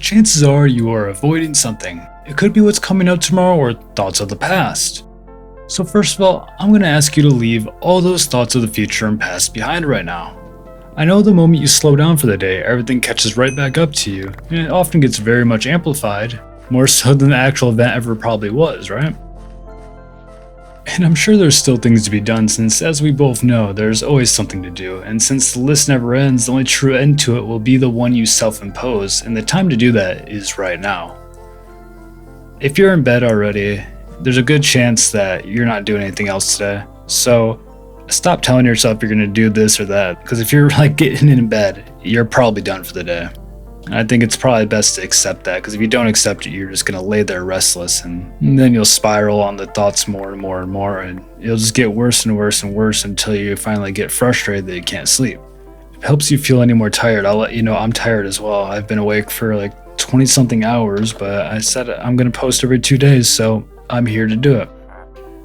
chances are you are avoiding something. It could be what's coming up tomorrow or thoughts of the past. So first of all, I'm going to ask you to leave all those thoughts of the future and past behind right now. I know the moment you slow down for the day, everything catches right back up to you, and it often gets very much amplified, more so than the actual event ever probably was, right? And I'm sure there's still things to be done since, as we both know, there's always something to do, and since the list never ends, the only true end to it will be the one you self-impose, and the time to do that is right now. If you're in bed already, there's a good chance that you're not doing anything else today, so stop telling yourself you're going to do this or that, because if you're like getting in bed, you're probably done for the day. And I think it's probably best to accept that, because if you don't accept it, you're just going to lay there restless, and then you'll spiral on the thoughts more and more and more, and it'll just get worse and worse and worse until you finally get frustrated that you can't sleep. If it helps you feel any more tired, I'll let you know I'm tired as well. I've been awake for like 20 something hours, but I said I'm going to post every 2 days, so I'm here to do it.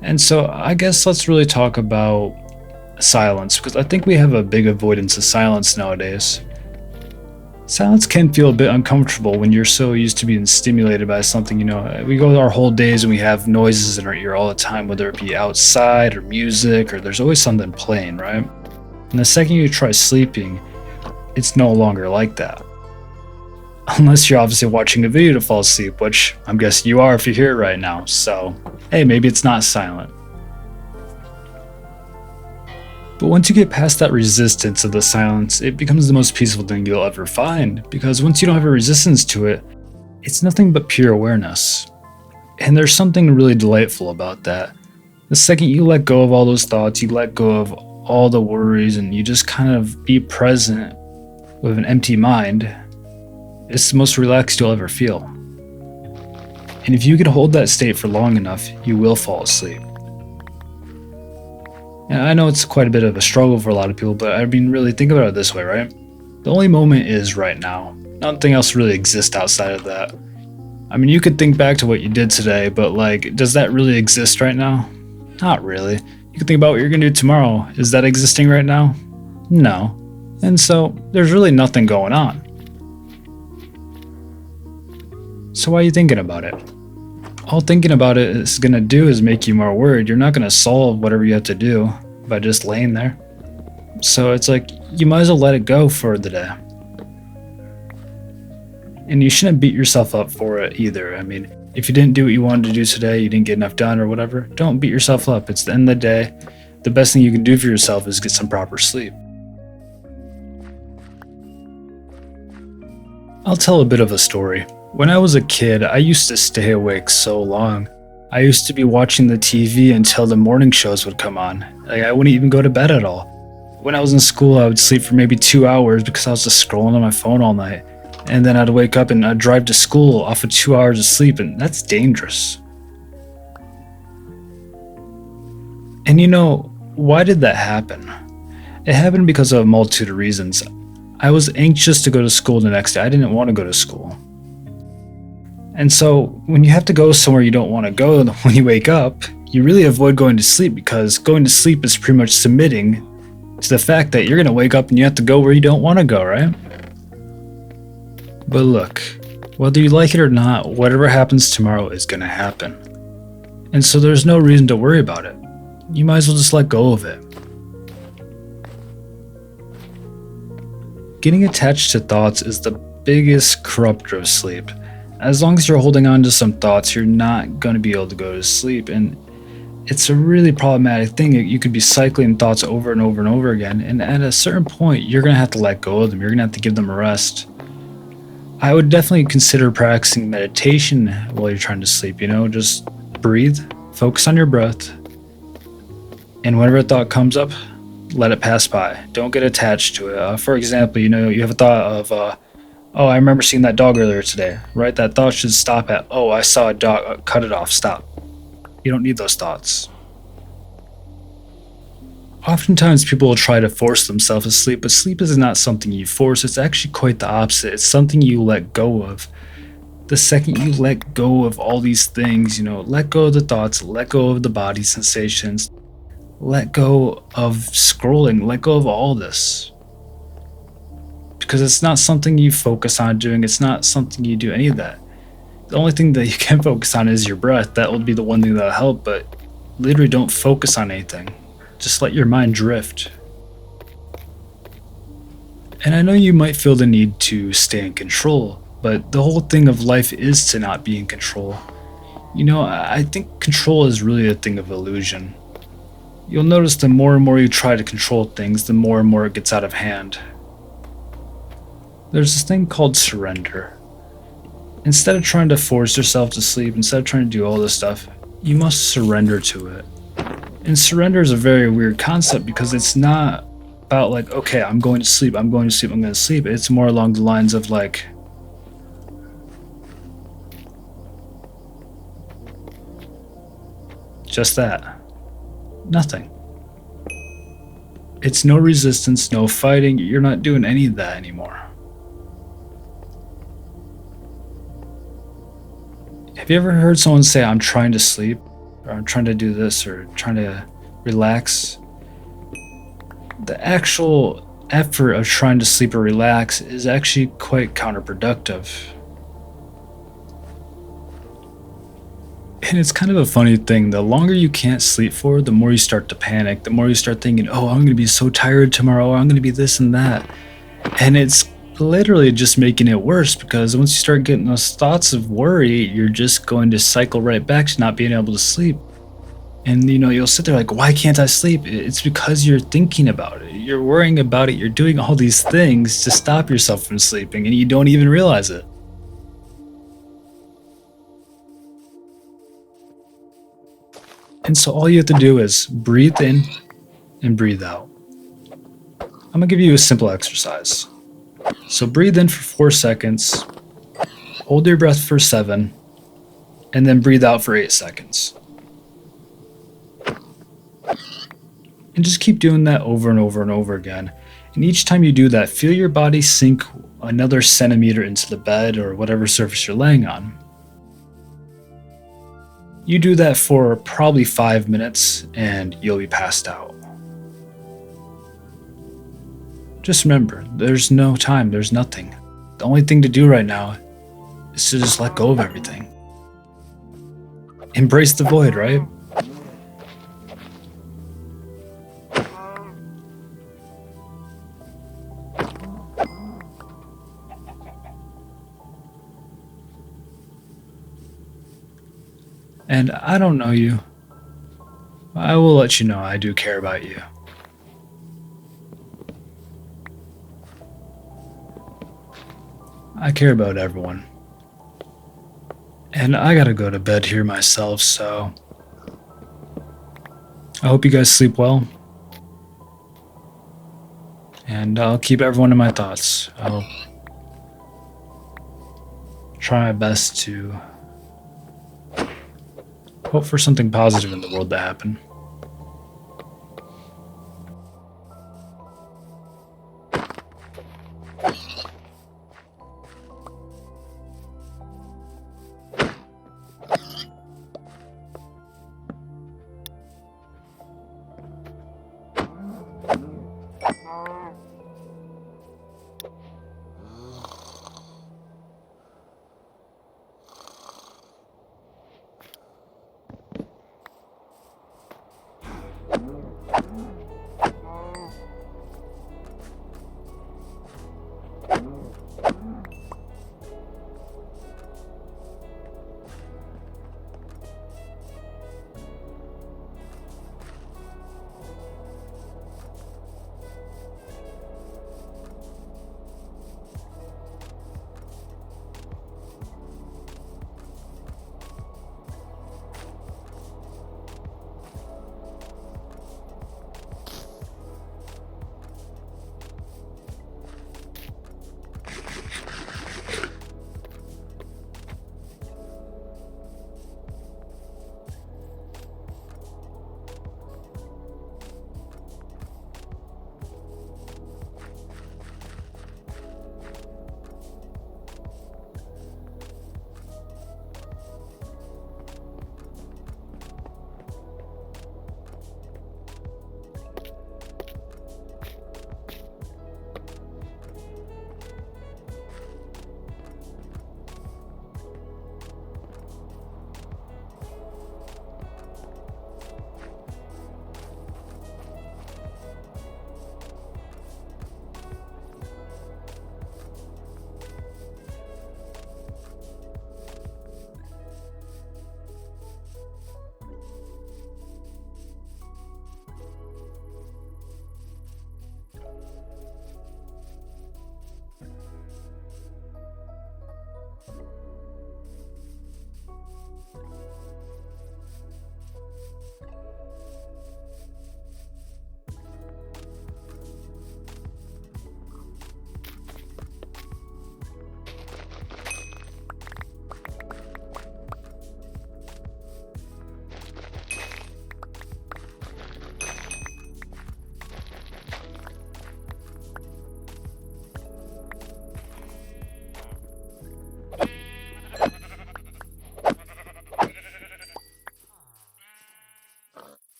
And so I guess let's really talk about silence, because I think we have a big avoidance of silence nowadays. Silence can feel a bit uncomfortable when you're so used to being stimulated by something. We go our whole days and we have noises in our ear all the time, whether it be outside or music, or there's always something playing, right? And the second you try sleeping, it's no longer like that. Unless you're obviously watching a video to fall asleep, which I'm guessing you are if you're here right now. So, hey, maybe it's not silent. But once you get past that resistance of the silence, it becomes the most peaceful thing you'll ever find, because once you don't have a resistance to it, it's nothing but pure awareness. And there's something really delightful about that. The second you let go of all those thoughts, you let go of all the worries, and you just kind of be present with an empty mind, it's the most relaxed you'll ever feel. And if you can hold that state for long enough, you will fall asleep. And I know it's quite a bit of a struggle for a lot of people, but I mean, really think about it this way, right? The only moment is right now. Nothing else really exists outside of that. I mean, you could think back to what you did today, but like, does that really exist right now? Not really. You could think about what you're gonna do tomorrow. Is that existing right now? No. And so, there's really nothing going on. So why are you thinking about it? All thinking about it is going to do is make you more worried. You're not going to solve whatever you have to do by just laying there. So it's like, you might as well let it go for the day. And you shouldn't beat yourself up for it either. I mean, if you didn't do what you wanted to do today, you didn't get enough done or whatever, don't beat yourself up. It's the end of the day. The best thing you can do for yourself is get some proper sleep. I'll tell a bit of a story. When I was a kid, I used to stay awake so long. I used to be watching the TV until the morning shows would come on. Like, I wouldn't even go to bed at all. When I was in school, I would sleep for maybe 2 hours because I was just scrolling on my phone all night. And then I'd wake up and I'd drive to school off of 2 hours of sleep, and that's dangerous. And why did that happen? It happened because of a multitude of reasons. I was anxious to go to school the next day. I didn't want to go to school. And so when you have to go somewhere you don't want to go when you wake up, you really avoid going to sleep, because going to sleep is pretty much submitting to the fact that you're going to wake up and you have to go where you don't want to go, right? But look, whether you like it or not, whatever happens tomorrow is going to happen. And so there's no reason to worry about it. You might as well just let go of it. Getting attached to thoughts is the biggest corruptor of sleep. As long as you're holding on to some thoughts, you're not going to be able to go to sleep. And it's a really problematic thing. You could be cycling thoughts over and over and over again. And at a certain point, you're going to have to let go of them. You're going to have to give them a rest. I would definitely consider practicing meditation while you're trying to sleep. Just breathe, focus on your breath. And whenever a thought comes up, let it pass by. Don't get attached to it. For example, you have a thought of, oh, I remember seeing that dog earlier today, right? That thought should stop at, oh, I saw a dog, cut it off, stop. You don't need those thoughts. Oftentimes people will try to force themselves to sleep, but sleep is not something you force. It's actually quite the opposite. It's something you let go of. The second you let go of all these things, let go of the thoughts, let go of the body sensations, let go of scrolling, let go of all this. because it's not something you focus on doing. It's not something you do any of that. The only thing that you can focus on is your breath. That will be the one thing that'll help, but literally don't focus on anything. Just let your mind drift. And I know you might feel the need to stay in control, but the whole thing of life is to not be in control. You know, I think control is really a thing of illusion. You'll notice the more and more you try to control things, the more and more it gets out of hand. There's this thing called surrender. Instead of trying to force yourself to sleep, instead of trying to do all this stuff, you must surrender to it. And surrender is a very weird concept because it's not about like, okay, I'm going to sleep, I'm going to sleep, I'm going to sleep. It's more along the lines of like, just that. Nothing. It's no resistance, no fighting. You're not doing any of that anymore. Have you ever heard someone say, I'm trying to sleep, or I'm trying to do this, or trying to relax? The actual effort of trying to sleep or relax is actually quite counterproductive. And it's kind of a funny thing. The longer you can't sleep for, the more you start to panic. The more you start thinking, oh, I'm going to be so tired tomorrow. Or I'm going to be this and that. And it's literally just making it worse because once you start getting those thoughts of worry, you're just going to cycle right back to not being able to sleep. And you know, you'll sit there like, why can't I sleep? It's because you're thinking about it. You're worrying about it. You're doing all these things to stop yourself from sleeping and you don't even realize it. And so all you have to do is breathe in and breathe out. I'm gonna give you a simple exercise. So breathe in for 4 seconds, hold your breath for 7, and then breathe out for 8 seconds. And just keep doing that over and over and over again. And each time you do that, feel your body sink another centimeter into the bed or whatever surface you're laying on. You do that for probably 5 minutes and you'll be passed out. Just remember, there's no time, there's nothing. The only thing to do right now is to just let go of everything. Embrace the void, right? And I don't know you. I will let you know I do care about you. I care about everyone. And I gotta go to bed here myself, so I hope you guys sleep well. And I'll keep everyone in my thoughts. I'll try my best to hope for something positive in the world to happen.